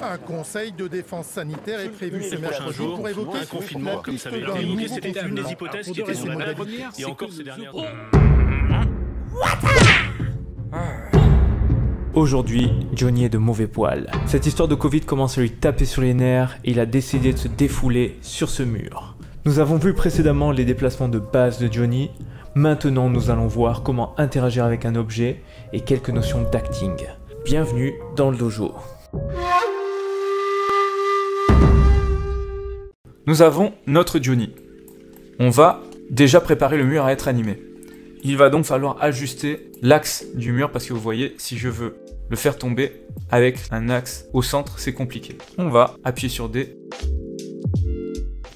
Un conseil de défense sanitaire est prévu ce mercredi pour évoquer un confinement, comme ça avait été évoqué. C'était une des hypothèses qui était sur la table. Et encore ces dernières... Aujourd'hui, Johnny est de mauvais poil. Cette histoire de Covid commence à lui taper sur les nerfs et il a décidé de se défouler sur ce mur. Nous avons vu précédemment les déplacements de base de Johnny. Maintenant, nous allons voir comment interagir avec un objet et quelques notions d'acting. Bienvenue dans le dojo. Nous avons notre Johnny. On va déjà préparer le mur à être animé. Il va donc falloir ajuster l'axe du mur parce que vous voyez, si je veux le faire tomber avec un axe au centre, c'est compliqué. On va appuyer sur D.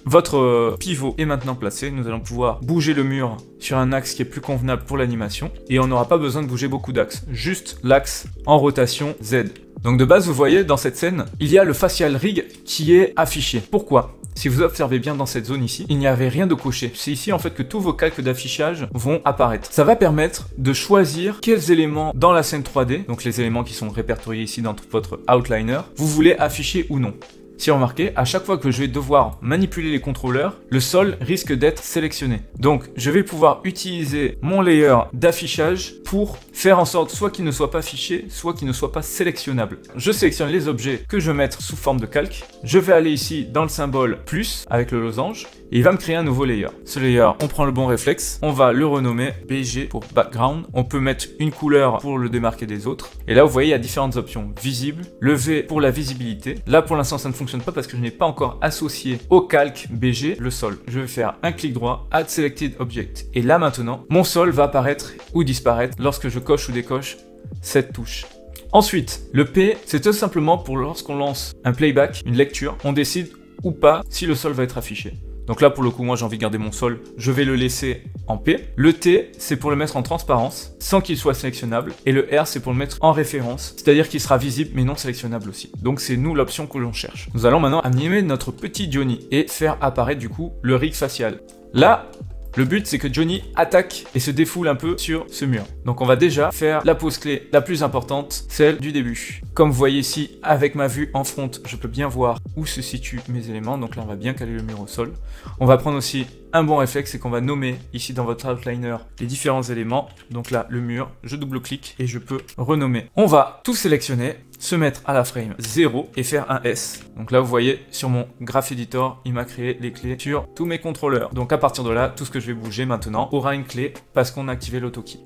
Votre pivot est maintenant placé. Nous allons pouvoir bouger le mur sur un axe qui est plus convenable pour l'animation. Et on n'aura pas besoin de bouger beaucoup d'axes. Juste l'axe en rotation Z. Donc de base, vous voyez, dans cette scène, il y a le facial rig qui est affiché. Pourquoi ? Si vous observez bien dans cette zone ici, il n'y avait rien de coché. C'est ici en fait que tous vos calques d'affichage vont apparaître. Ça va permettre de choisir quels éléments dans la scène 3D, donc les éléments qui sont répertoriés ici dans votre outliner, vous voulez afficher ou non. Si vous remarquez, à chaque fois que je vais devoir manipuler les contrôleurs, le sol risque d'être sélectionné. Donc, je vais pouvoir utiliser mon layer d'affichage pour faire en sorte soit qu'il ne soit pas affiché, soit qu'il ne soit pas sélectionnable. Je sélectionne les objets que je veux mettre sous forme de calque. Je vais aller ici dans le symbole plus avec le losange et il va me créer un nouveau layer. Ce layer, on prend le bon réflexe, on va le renommer BG pour background. On peut mettre une couleur pour le démarquer des autres. Et là, vous voyez, il y a différentes options. Visible, le V pour la visibilité. Là, pour l'instant, ça ne fonctionne pas parce que je n'ai pas encore associé au calque BG le sol. Je vais faire un clic droit, Add Selected Object. Et là maintenant, mon sol va apparaître ou disparaître lorsque je coche ou décoche cette touche. Ensuite, le P, c'est tout simplement pour lorsqu'on lance un playback, une lecture, on décide ou pas si le sol va être affiché. Donc là, pour le coup, moi, j'ai envie de garder mon sol. Je vais le laisser en P. Le T, c'est pour le mettre en transparence, sans qu'il soit sélectionnable. Et le R, c'est pour le mettre en référence, c'est-à-dire qu'il sera visible, mais non sélectionnable aussi. Donc, c'est nous l'option que l'on cherche. Nous allons maintenant animer notre petit Johnny et faire apparaître, du coup, le rig facial. Là, le but, c'est que Johnny attaque et se défoule un peu sur ce mur. Donc, on va déjà faire la pose clé la plus importante, celle du début. Comme vous voyez ici, avec ma vue en front, je peux bien voir où se situent mes éléments. Donc là, on va bien caler le mur au sol. On va prendre aussi un bon réflexe, c'est qu'on va nommer ici dans votre outliner les différents éléments. Donc là, le mur, je double-clique et je peux renommer. On va tout sélectionner, se mettre à la frame 0 et faire un S. Donc là, vous voyez, sur mon Graph Editor, il m'a créé les clés sur tous mes contrôleurs. Donc à partir de là, tout ce que je vais bouger maintenant aura une clé parce qu'on a activé l'autokey.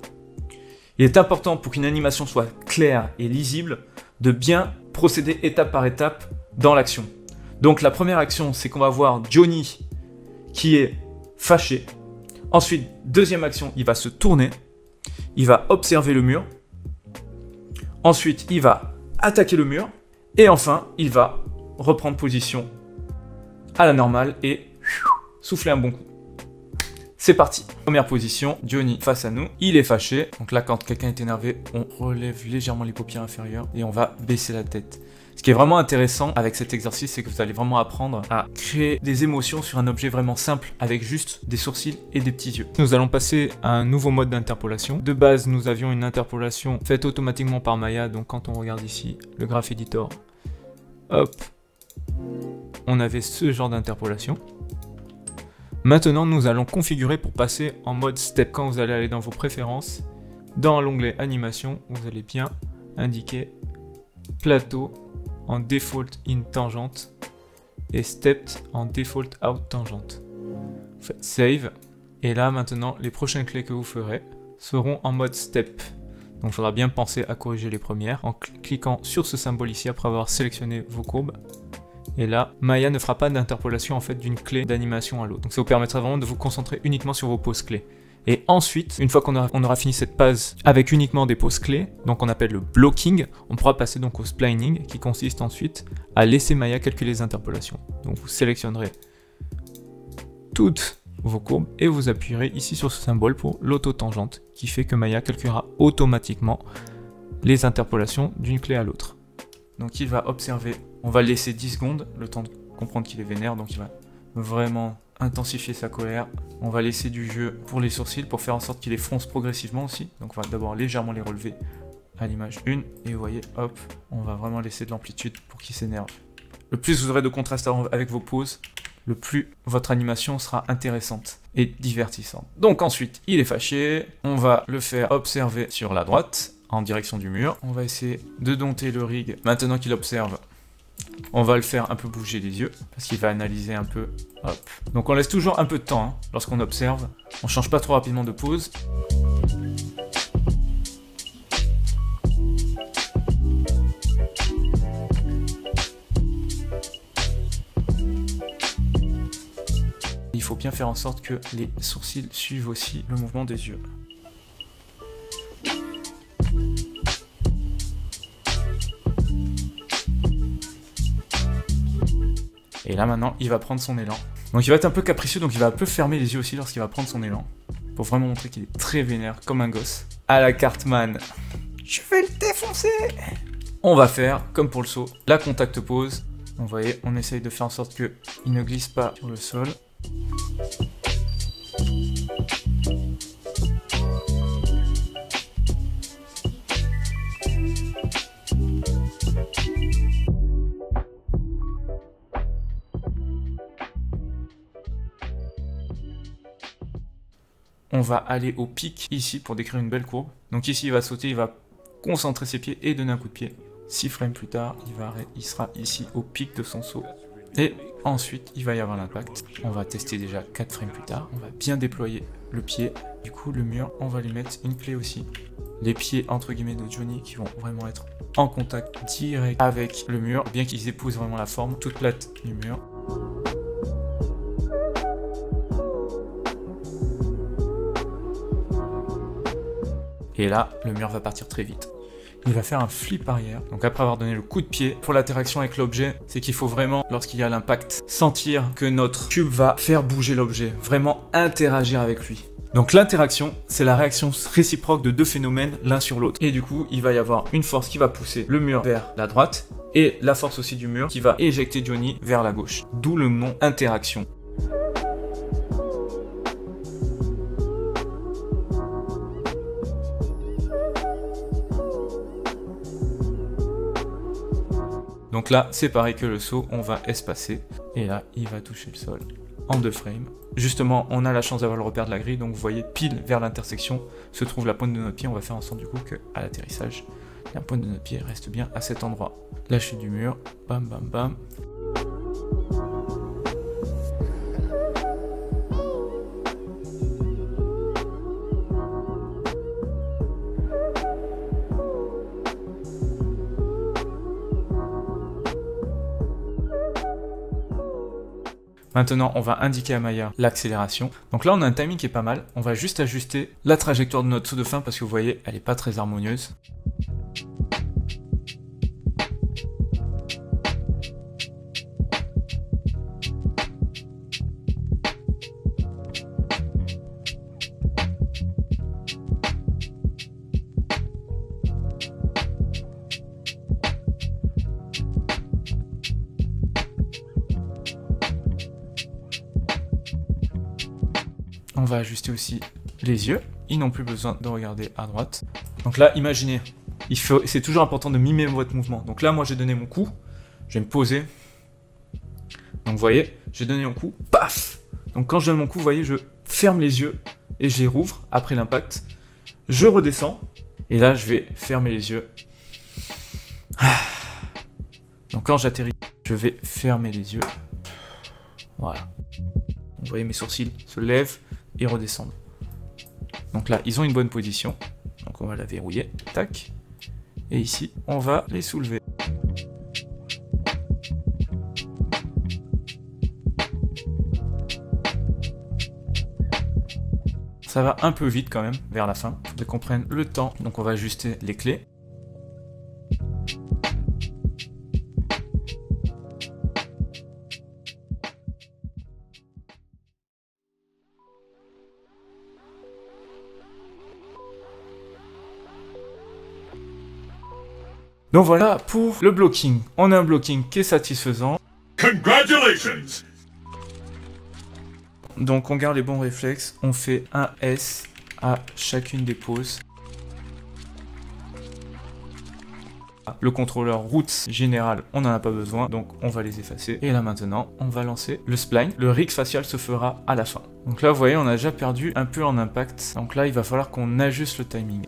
Il est important pour qu'une animation soit claire et lisible de bien procéder étape par étape dans l'action. Donc la première action, c'est qu'on va voir Johnny qui est fâché. Ensuite, deuxième action, il va se tourner. Il va observer le mur. Ensuite, il va attaquer le mur. Et enfin, il va reprendre position à la normale et souffler un bon coup. C'est parti. Première position, Johnny face à nous. Il est fâché. Donc là, quand quelqu'un est énervé, on relève légèrement les paupières inférieures et on va baisser la tête. Ce qui est vraiment intéressant avec cet exercice, c'est que vous allez vraiment apprendre à créer des émotions sur un objet vraiment simple avec juste des sourcils et des petits yeux. Nous allons passer à un nouveau mode d'interpolation. De base, nous avions une interpolation faite automatiquement par Maya. Donc quand on regarde ici le Graph Editor, hop, on avait ce genre d'interpolation. Maintenant, nous allons configurer pour passer en mode step. Quand vous allez aller dans vos préférences, dans l'onglet animation, vous allez bien indiquer plateau en default in tangente et stepped en default out tangente. Vous faites save et là maintenant les prochaines clés que vous ferez seront en mode step. Donc il faudra bien penser à corriger les premières en cliquant sur ce symbole ici après avoir sélectionné vos courbes. Et là, Maya ne fera pas d'interpolation en fait d'une clé d'animation à l'autre. Donc ça vous permettra vraiment de vous concentrer uniquement sur vos poses clés. Et ensuite, une fois qu'on aura fini cette phase avec uniquement des poses clés, donc on appelle le blocking, on pourra passer donc au splining qui consiste ensuite à laisser Maya calculer les interpolations. Donc vous sélectionnerez toutes vos courbes et vous appuierez ici sur ce symbole pour l'autotangente qui fait que Maya calculera automatiquement les interpolations d'une clé à l'autre. Donc il va observer, on va laisser 10 secondes, le temps de comprendre qu'il est vénère, donc il va vraiment intensifier sa colère. On va laisser du jeu pour les sourcils pour faire en sorte qu'il les fronce progressivement aussi. Donc on va d'abord légèrement les relever à l'image 1, et vous voyez, hop, on va vraiment laisser de l'amplitude pour qu'il s'énerve. Le plus vous aurez de contraste avec vos poses, le plus votre animation sera intéressante et divertissante. Donc ensuite, il est fâché, on va le faire observer sur la droite, en direction du mur. On va essayer de dompter le rig. Maintenant qu'il observe, on va le faire un peu bouger les yeux, parce qu'il va analyser un peu. Hop. Donc on laisse toujours un peu de temps, hein, lorsqu'on observe. On change pas trop rapidement de pose. Il faut bien faire en sorte que les sourcils suivent aussi le mouvement des yeux. Et là maintenant, il va prendre son élan. Donc il va être un peu capricieux, donc il va un peu fermer les yeux aussi lorsqu'il va prendre son élan. Pour vraiment montrer qu'il est très vénère, comme un gosse. À la Cartman. Je vais le défoncer. On va faire, comme pour le saut, la contact pose. Donc vous voyez, on essaye de faire en sorte qu'il ne glisse pas sur le sol. On va aller au pic ici pour décrire une belle courbe. Donc ici il va sauter, il va concentrer ses pieds et donner un coup de pied. 6 frames plus tard, il sera ici au pic de son saut. Et ensuite il va y avoir l'impact. On va tester déjà 4 frames plus tard. On va bien déployer le pied. Du coup le mur, on va lui mettre une clé aussi. Les pieds entre guillemets de Johnny qui vont vraiment être en contact direct avec le mur. Bien qu'ils épousent vraiment la forme toute plate du mur. Et là, le mur va partir très vite. Il va faire un flip arrière. Donc après avoir donné le coup de pied, pour l'interaction avec l'objet, c'est qu'il faut vraiment, lorsqu'il y a l'impact, sentir que notre cube va faire bouger l'objet. Vraiment interagir avec lui. Donc l'interaction, c'est la réaction réciproque de deux phénomènes l'un sur l'autre. Et du coup, il va y avoir une force qui va pousser le mur vers la droite, et la force aussi du mur qui va éjecter Johnny vers la gauche. D'où le nom interaction. Donc là, c'est pareil que le saut, on va espacer. Et là, il va toucher le sol en 2 frames. Justement, on a la chance d'avoir le repère de la grille. Donc vous voyez, pile vers l'intersection se trouve la pointe de notre pied. On va faire en sorte du coup qu'à l'atterrissage, la pointe de notre pied reste bien à cet endroit. La chute du mur, bam bam bam. Maintenant, on va indiquer à Maya l'accélération. Donc là, on a un timing qui est pas mal. On va juste ajuster la trajectoire de notre saut de fin parce que vous voyez, elle n'est pas très harmonieuse. On va ajuster aussi les yeux. Ils n'ont plus besoin de regarder à droite. Donc là, imaginez, c'est toujours important de mimer votre mouvement. Donc là, moi, j'ai donné mon coup. Je vais me poser. Donc vous voyez, j'ai donné mon coup. Paf! Donc quand je donne mon coup, vous voyez, je ferme les yeux et je les rouvre après l'impact. Je redescends. Et là, je vais fermer les yeux. Donc quand j'atterris, je vais fermer les yeux. Voilà. Vous voyez, mes sourcils se lèvent et redescendent. Donc là, ils ont une bonne position. Donc on va la verrouiller. Tac. Et ici, on va les soulever. Ça va un peu vite quand même, vers la fin. Il faut qu'on prenne le temps. Donc on va ajuster les clés. Donc voilà pour le blocking. On a un blocking qui est satisfaisant. Congratulations! Donc on garde les bons réflexes. On fait un S à chacune des poses. Le contrôleur routes général, on n'en a pas besoin, donc on va les effacer. Et là maintenant, on va lancer le spline. Le rig facial se fera à la fin. Donc là, vous voyez, on a déjà perdu un peu en impact. Donc là, il va falloir qu'on ajuste le timing.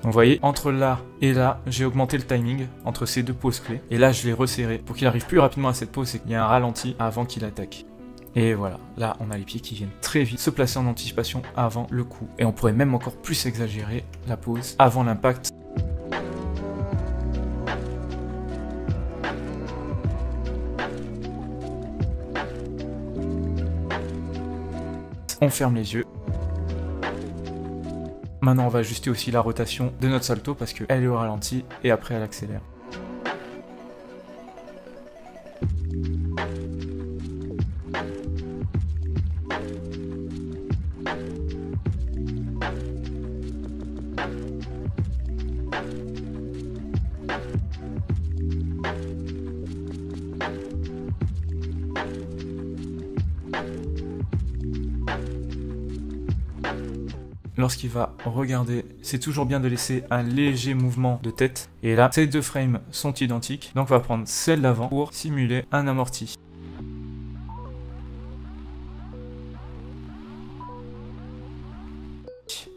Vous voyez, entre là et là, j'ai augmenté le timing entre ces deux pauses clés. Et là, je l'ai resserré pour qu'il arrive plus rapidement à cette pause et qu'il y ait un ralenti avant qu'il attaque. Et voilà, là, on a les pieds qui viennent très vite se placer en anticipation avant le coup. Et on pourrait même encore plus exagérer la pause avant l'impact. On ferme les yeux. Maintenant, on va ajuster aussi la rotation de notre salto parce qu'elle est au ralenti et après elle accélère. Lorsqu'il va regarder, c'est toujours bien de laisser un léger mouvement de tête. Et là, ces deux frames sont identiques. Donc on va prendre celle d'avant pour simuler un amorti.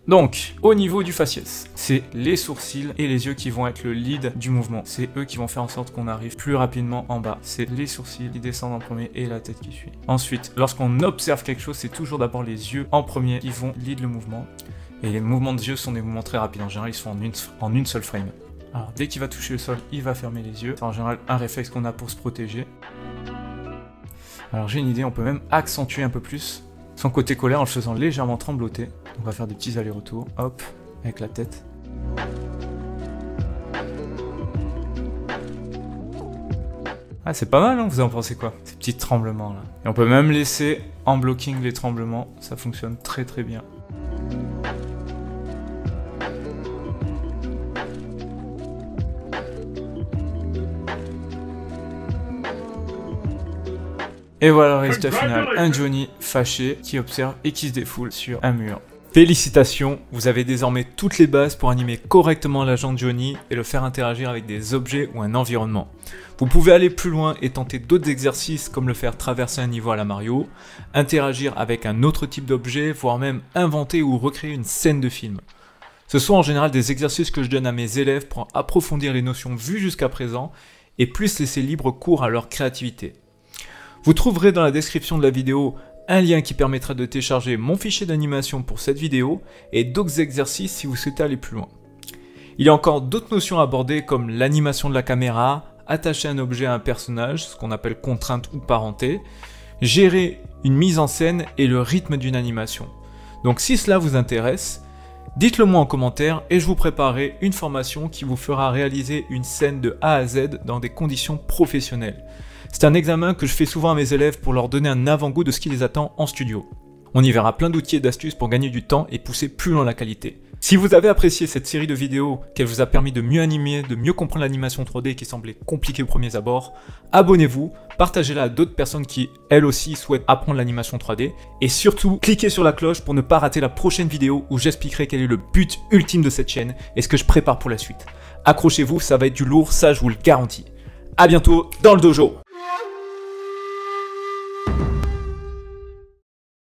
Donc, au niveau du faciès, c'est les sourcils et les yeux qui vont être le lead du mouvement. C'est eux qui vont faire en sorte qu'on arrive plus rapidement en bas. C'est les sourcils qui descendent en premier et la tête qui suit. Ensuite, lorsqu'on observe quelque chose, c'est toujours d'abord les yeux en premier qui vont lead le mouvement. Et les mouvements de yeux sont des mouvements très rapides. En général, ils sont en une seule frame. Alors, dès qu'il va toucher le sol, il va fermer les yeux. C'est en général un réflexe qu'on a pour se protéger. Alors, j'ai une idée, on peut même accentuer un peu plus son côté colère en le faisant légèrement trembloter. On va faire des petits allers-retours, hop, avec la tête. Ah, c'est pas mal, hein, vous en pensez quoi? Ces petits tremblements là. Et on peut même laisser en blocking les tremblements, ça fonctionne très très bien. Et voilà le résultat final, un Johnny fâché qui observe et qui se défoule sur un mur. Félicitations, vous avez désormais toutes les bases pour animer correctement l'agent Johnny et le faire interagir avec des objets ou un environnement. Vous pouvez aller plus loin et tenter d'autres exercices comme le faire traverser un niveau à la Mario, interagir avec un autre type d'objet, voire même inventer ou recréer une scène de film. Ce sont en général des exercices que je donne à mes élèves pour approfondir les notions vues jusqu'à présent et plus laisser libre cours à leur créativité. Vous trouverez dans la description de la vidéo un lien qui permettra de télécharger mon fichier d'animation pour cette vidéo et d'autres exercices si vous souhaitez aller plus loin. Il y a encore d'autres notions à aborder comme l'animation de la caméra, attacher un objet à un personnage, ce qu'on appelle contrainte ou parenté, gérer une mise en scène et le rythme d'une animation. Donc si cela vous intéresse, dites-le moi en commentaire et je vous préparerai une formation qui vous fera réaliser une scène de A à Z dans des conditions professionnelles. C'est un examen que je fais souvent à mes élèves pour leur donner un avant-goût de ce qui les attend en studio. On y verra plein d'outils et d'astuces pour gagner du temps et pousser plus loin la qualité. Si vous avez apprécié cette série de vidéos, qu'elle vous a permis de mieux animer, de mieux comprendre l'animation 3D qui semblait compliquée aux premiers abords, abonnez-vous, partagez-la à d'autres personnes qui, elles aussi, souhaitent apprendre l'animation 3D. Et surtout, cliquez sur la cloche pour ne pas rater la prochaine vidéo où j'expliquerai quel est le but ultime de cette chaîne et ce que je prépare pour la suite. Accrochez-vous, ça va être du lourd, ça je vous le garantis. A bientôt dans le dojo.